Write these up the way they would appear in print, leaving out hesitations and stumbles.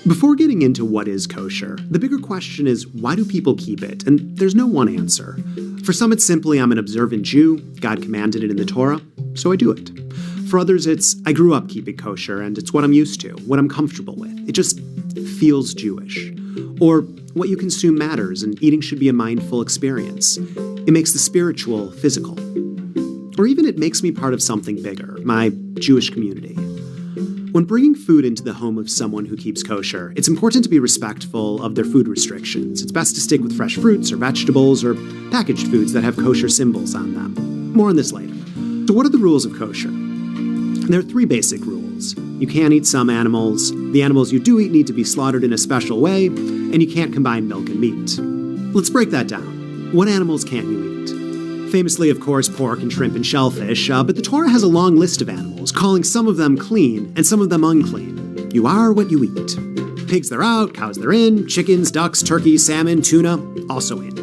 Before getting into what is kosher, the bigger question is, why do people keep it? And there's no one answer. For some, it's simply, I'm an observant Jew, God commanded it in the Torah, so I do it. For others, it's, I grew up keeping kosher, and it's what I'm used to, what I'm comfortable with. It just feels Jewish. Or, what you consume matters, and eating should be a mindful experience. It makes the spiritual physical. Or even it makes me part of something bigger, my Jewish community. When bringing food into the home of someone who keeps kosher, it's important to be respectful of their food restrictions. It's best to stick with fresh fruits or vegetables or packaged foods that have kosher symbols on them. More on this later. So what are the rules of kosher? There are 3 basic rules. You can't eat some animals, the animals you do eat need to be slaughtered in a special way, and you can't combine milk and meat. Let's break that down. What animals can't you eat? Famously, of course, pork and shrimp and shellfish, but the Torah has a long list of animals, calling some of them clean and some of them unclean. You are what you eat. Pigs, they're out, cows, they're in, chickens, ducks, turkeys, salmon, tuna, also in.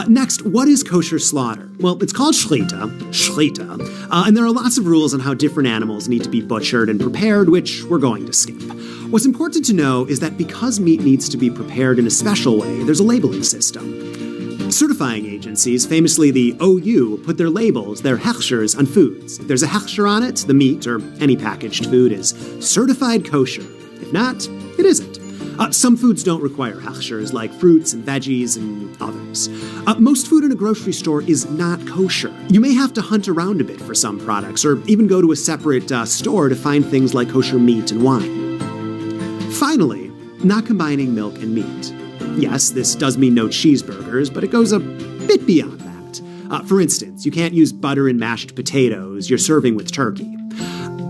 Next, what is kosher slaughter? Well, it's called shlita, and there are lots of rules on how different animals need to be butchered and prepared, which we're going to skip. What's important to know is that because meat needs to be prepared in a special way, there's a labeling system. Certifying agencies, famously the OU, put their labels, their hechshers, on foods. If there's a hechsher on it, the meat, or any packaged food, is certified kosher. If not, it isn't. Some foods don't require hechshers, like fruits and veggies and others. Most food in a grocery store is not kosher. You may have to hunt around a bit for some products, or even go to a separate store to find things like kosher meat and wine. Finally, not combining milk and meat. Yes, this does mean no cheeseburgers, but it goes a bit beyond that. For instance, you can't use butter in mashed potatoes you're serving with turkey.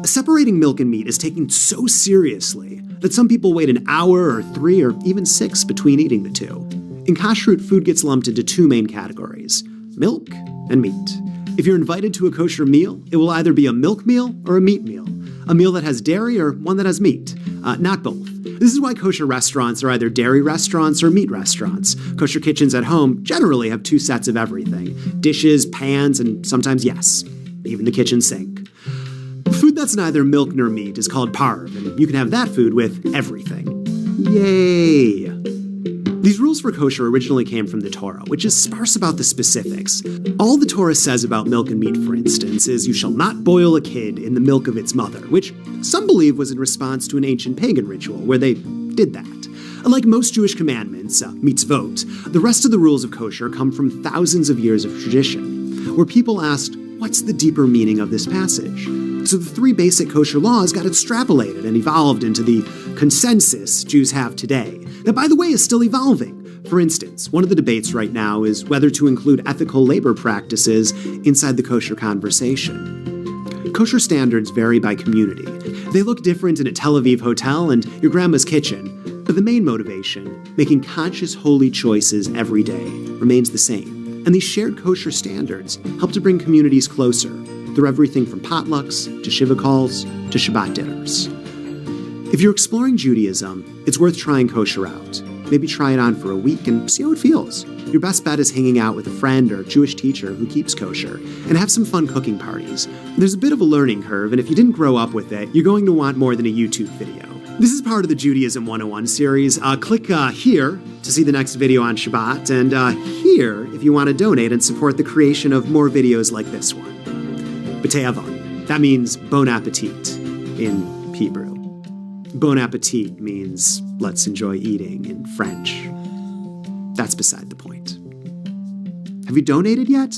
Separating milk and meat is taken so seriously that some people wait an hour or 3 or even 6 between eating the two. In kashrut, food gets lumped into 2 main categories: milk and meat. If you're invited to a kosher meal, it will either be a milk meal or a meat meal. A meal that has dairy or one that has meat. Not both. This is why kosher restaurants are either dairy restaurants or meat restaurants. Kosher kitchens at home generally have 2 sets of everything: dishes, pans, and sometimes, yes, even the kitchen sink. Food that's neither milk nor meat is called parv, and you can have that food with everything. Yay! These rules for kosher originally came from the Torah, which is sparse about the specifics. All the Torah says about milk and meat, for instance, is you shall not boil a kid in the milk of its mother, which some believe was in response to an ancient pagan ritual where they did that. Like most Jewish commandments, mitzvot, the rest of the rules of kosher come from thousands of years of tradition, where people asked, what's the deeper meaning of this passage? So the 3 basic kosher laws got extrapolated and evolved into the consensus Jews have today. That, by the way, is still evolving. For instance, one of the debates right now is whether to include ethical labor practices inside the kosher conversation. Kosher standards vary by community. They look different in a Tel Aviv hotel and your grandma's kitchen, but the main motivation, making conscious holy choices every day, remains the same. And these shared kosher standards help to bring communities closer, through everything from potlucks to shiva calls to Shabbat dinners. If you're exploring Judaism, it's worth trying kosher out. Maybe try it on for a week and see how it feels. Your best bet is hanging out with a friend or Jewish teacher who keeps kosher, and have some fun cooking parties. There's a bit of a learning curve, and if you didn't grow up with it, you're going to want more than a YouTube video. This is part of the Judaism 101 series. Click here to see the next video on Shabbat, and here if you want to donate and support the creation of more videos like this one. B'tei avon. That means bon appetit in Hebrew. Bon appetit means let's enjoy eating in French. That's beside the point. Have you donated yet?